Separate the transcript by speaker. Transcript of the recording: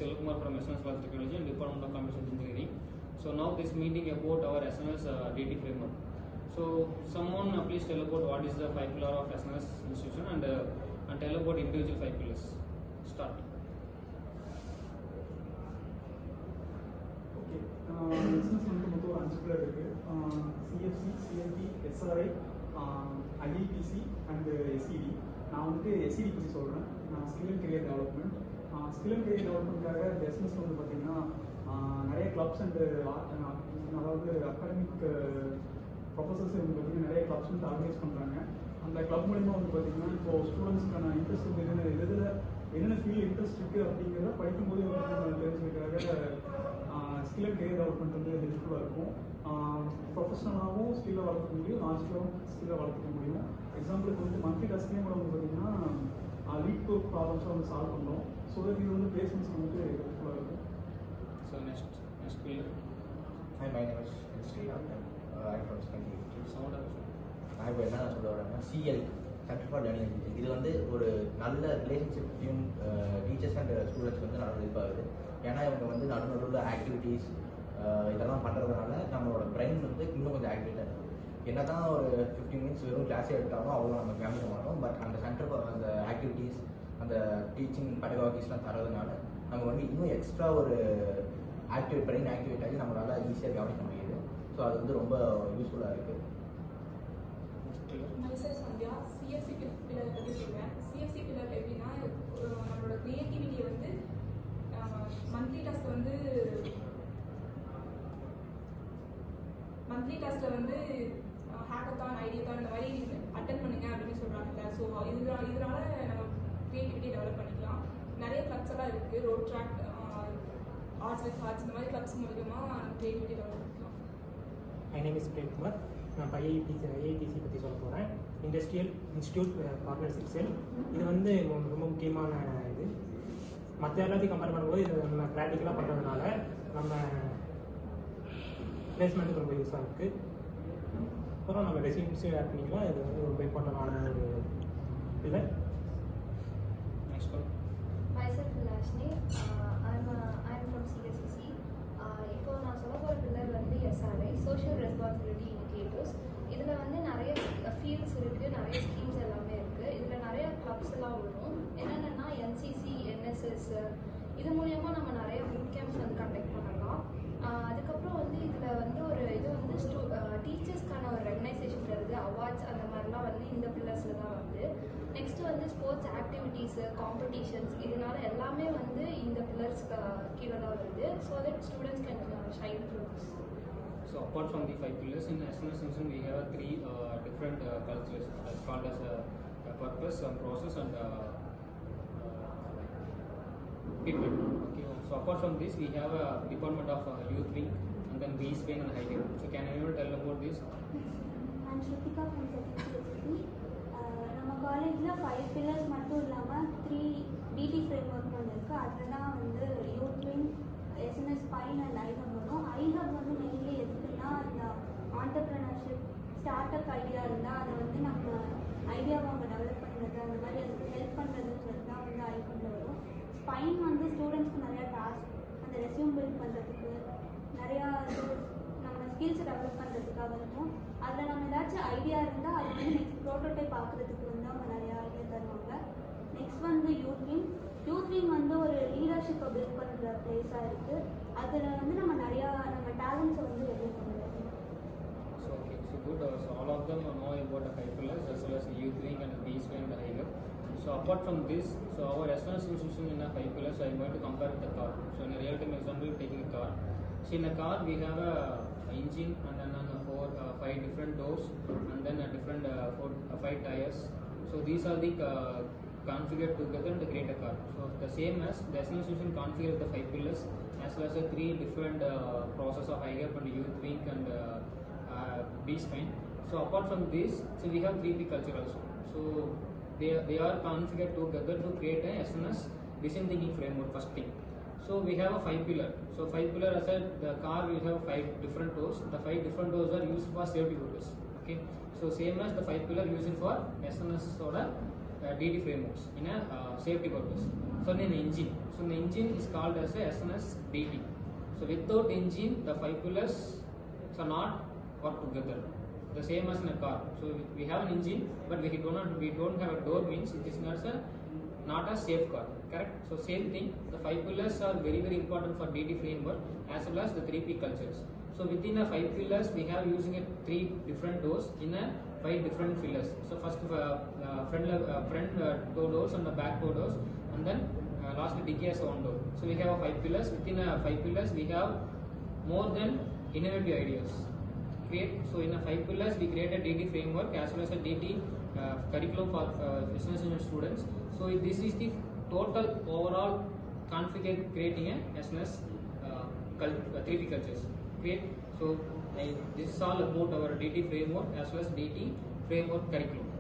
Speaker 1: Selkumar from SNS Class Technology and Department of Computer Engineering. So now this meeting about our SNS DT framework. So someone please tell about what is the 5 pillar of SNS institution and tell about individual 5 pillars. Start.
Speaker 2: Okay. SNS வந்து மொத்தம் 5 pillar இருக்கு. CFC, CLT, SRI, IIPC and SED. நான் வந்து SED பற்றி சொல்கிறேன். Skill and career development. Skill and career டெவலப்மெண்ட்காக SNS வந்து பார்த்தீங்கன்னா நிறைய கிளப்ஸ் அண்டு அதாவது அகாடமிக் ப்ரொஃபஸர்ஸ் வந்து பார்த்தீங்கன்னா நிறைய கிளப்ஸ் வந்து ஆர்கனைஸ் பண்ணுறாங்க. அந்த கிளப் மூலிமா வந்து பார்த்தீங்கன்னா இப்போது ஸ்டூடெண்ட்ஸ்க்கான இன்ட்ரெஸ்ட் வந்து என்னென்ன ஃபீல்டு இன்ட்ரெஸ்ட் இருக்குது அப்படிங்கிறத படிக்கும்போது தெரிஞ்சுக்கிறதுக்காக ஸ்கில் அண்ட் கெரியர் டெவலப்மெண்ட் வந்து ஹெல்ப்ஃபுல்லாக இருக்கும். ப்ரொஃபஷனலாகவும் ஸ்கில்லை வளர்த்துக்க முடியும், லாஜிக்கலாகவும் ஸ்கில்லை வளர்த்துக்க முடியும். எக்ஸாம்பிளுக்கு வந்து மந்த்லி டெஸ்ட்லேயும் கூட வந்து பார்த்தீங்கன்னா லீட் டு ப்ராப்ளம்ஸை வந்து சால்வ் பண்ணுறோம். ஸோ தட் இது வந்து பிளேஸ்மெண்ட்ஸ் வந்து ஹெல்ப்ஃபுல்லாக இருக்கும்.
Speaker 1: So next pillar.
Speaker 3: Hi, my name is Sriram. I'm from Secondary.
Speaker 1: Sound up.
Speaker 3: நான் இப்போ என்ன சொல்ல வரேன்னா CL centre for learning education. இது வந்து ஒரு நல்ல relationship team teachers and students வந்து நல்ல ஹெல்ப் ஆகுது. ஏன்னா இவங்க வந்து நடுநடுவில் ஆக்டிவிட்டீஸ் இதெல்லாம் பண்ணுறதுனால நம்மளோட பிரெயின் வந்து இன்னும் கொஞ்சம் ஆக்டிவேட்டாக இருக்கும். என்ன தான் ஒரு 15 மினிட்ஸ் வெறும் கிளாஸே எடுத்தாலும் அவ்வளோ நம்ம கவனிக்க மாட்டோம். பட் அந்த அந்த ஆக்டிவிட்டீஸ் அந்த டீச்சிங் பெடகாகிஸ்லாம் தரதுனால நம்ம வந்து இன்னும் எக்ஸ்ட்ரா ஒரு பிரெயின் ஆக்டிவேட் ஆகி நம்மளால் ஈஸியாக கவனிக்க முடியுது. ஸோ அது வந்து ரொம்ப யூஸ்ஃபுல்லாக இருக்குது.
Speaker 4: மைசெல்ஃப் சந்தியா. சிஎஃப்சி பில்லர் பற்றி சொல்கிறேன். சிஎஃப்சி பில்லர் எப்படின்னா நம்மளோட க்ரியேட்டிவிட்டியை வந்து மந்த்லி டெஸ்ட்டில் வந்து ஹேக்கத்தான் ஐடியாத்தான் இந்த மாதிரி அட்டன் பண்ணுங்க அப்படின்னு சொல்கிறாங்க. ஸோ இதனால நம்ம க்ரியேட்டிவிட்டி டெவலப் பண்ணிக்கலாம். நிறைய கிளப்ஸ் எல்லாம் இருக்குது. Road track, arts with arts, இந்த மாதிரி கிளப்ஸ் மூலியமாக நம்ம க்ரியேட்டிவிட்டி டெவலப் பண்ணிக்கலாம்.
Speaker 5: My name is Premkumar. நான் ஐஐடிசி பற்றி சொல்ல போகிறேன். Industrial institute partners excel. இது வந்து ரொம்ப முக்கியமான இது. மற்ற எல்லாத்தையும் கம்பேர் பண்ணும்போது இது நம்ம ப்ராக்டிக்கலாக பண்ணுறதுனால நம்ம பிளேஸ்மெண்ட்டுக்கு ரொம்ப யூஸாக இருக்குது. அப்புறம் நம்ம ரெசியூம்ஸையும் ஆட் பண்ணிக்கலாம். இது வந்து ரொம்ப இம்பார்ட்டண்டான ஒரு இல்லை.
Speaker 1: Next one.
Speaker 6: Myself Lashni. I'm from CSCC. இப்போ நான் சொல்ல போகிற பில்லர் வந்து SRI, சோஷியல் ரெஸ்பான்சிபிலிட்டி இண்டிகேட்டர்ஸ். இதில் வந்து நிறைய ஃபீல்ட்ஸ் இருக்குது, நிறைய ஸ்கீம்ஸ் எல்லாமே இருக்குது. இதில் நிறைய கிளப்ஸ் எல்லாம் வரும். என்னென்னா NCC, NSS, இது மூலயமா நம்ம நிறைய பூட் கேம்ப்ஸ் வந்து கண்டக்ட் பண்ணலாம். அதுக்கப்புறம் வந்து இதில் வந்து ஒரு இது வந்து டீச்சர்ஸ்க்கான ஒரு ரெகனைசேஷன் தருது, அவார்ட்ஸ் அந்த மாதிரிலாம் வந்து இந்த பில்லர்ஸில் தான் வந்து. நெக்ஸ்ட்டு வந்து ஸ்போர்ட்ஸ் ஆக்டிவிட்டீஸு, காம்படிஷன்ஸ், இதனால எல்லாமே வந்து இந்த பில்லர்ஸ்க்கு கீழே தான் வருது. So that students can shine through this.
Speaker 1: So apart from the 5 pillars in SNS institution, we have 3 different cultures that's called as purpose, process and people. Okay. So apart from this, we have a department of youth wing and then beast wing and high wing. So can anyone tell about this?
Speaker 7: I'm Shrutika from CSCC. நம்ம காலேஜில் 5 pillars மட்டும் இல்லாமல் 3 DT framework ஒன்று இருக்குது. அதில் தான் வந்து youth wing, SNS pine and iHub வரும். ஐஹப் வந்து மெயின்லி எதுக்குன்னா இந்த ஆண்டர்ப்ரனர்ஷிப், ஸ்டார்ட் அப் ஐடியா இருந்தால் அதை வந்து நம்ம ஐடியாவை அவங்க டெவலப் பண்ணுறது, அந்த மாதிரி அதுக்கு ஹெல்ப் பண்ணுறதுன்றது தான் வந்து ஐஹப்பில் வரும். ஸ்பைன் வந்து ஸ்டூடெண்ட்ஸ்க்கு நிறையா டாஸ்க், அந்த ரெஸ்யூம் பில்ட் பண்ணுறதுக்கு நிறையா நம்ம ஸ்கில்ஸ் டெவலப் பண்ணுறதுக்காக இருக்கும். அதில் நம்ம ஏதாச்சும் ஐடியா இருந்தால் அது வந்து நெக்ஸ்ட் ப்ரோட்டோடைப் பார்க்குறதுக்கு வந்து அவங்க நிறையா ஐடியா தருவாங்க. நெக்ஸ்ட் வந்து யூத் விங் வந்து ஒரு லீடர்ஷிப்பை பில்ட் பண்ணுற பிளேஸாக இருக்குது. அதில் வந்து நம்ம நிறையா நம்ம டேலண்ட்ஸை வந்து வெளியே கொண்டு வரணும்.
Speaker 1: So okay, so good. So all of them know about the 5 pillars as well as the youth wing and the beast wing and the high wing. So apart from this, so our SNS institution in the 5 pillars, I am going to compare with the car. So in a real-time example, taking a car. So in a car we have a engine and then 5 different doors and then a different 5 tires. So these are the configured together to create a car. So the same as the SNS institution configures the 5 pillars as well as the 3 different process of IGAP and youth wing and B-spine. So apart from this, so we have 3P culture also. So they are configured together to create a SNS design thinking framework. First thing. So we have a 5 pillar. So 5 pillar as the car will have 5 different doors. The 5 different doors are used for safety purpose. Okay. So same as the 5 pillar used for SNS or DT frameworks in a safety purpose. So in an engine, so the engine is called as a SNS DT. So without engine, the 5 pillars are not work together. The same as in a car. So we have an engine, but we don't have a door, means it is not a safe car. Correct? So same thing. The 5 pillars are very important for DT framework as well as the 3P cultures. So within a 5 pillars, we have using a 3 different doors in a 5 different pillars. So first front door doors and the back door doors, and then lastly dicky as one door. So we have 5 pillars. Within a 5 pillars, we have more than innovative ideas. So in a 5 pillars, we create a DT framework as well as a DT curriculum for business students. So this is the total overall configure creating a SNS 3P cultures. Great. So this is all about our DT framework as well as DT framework curriculum.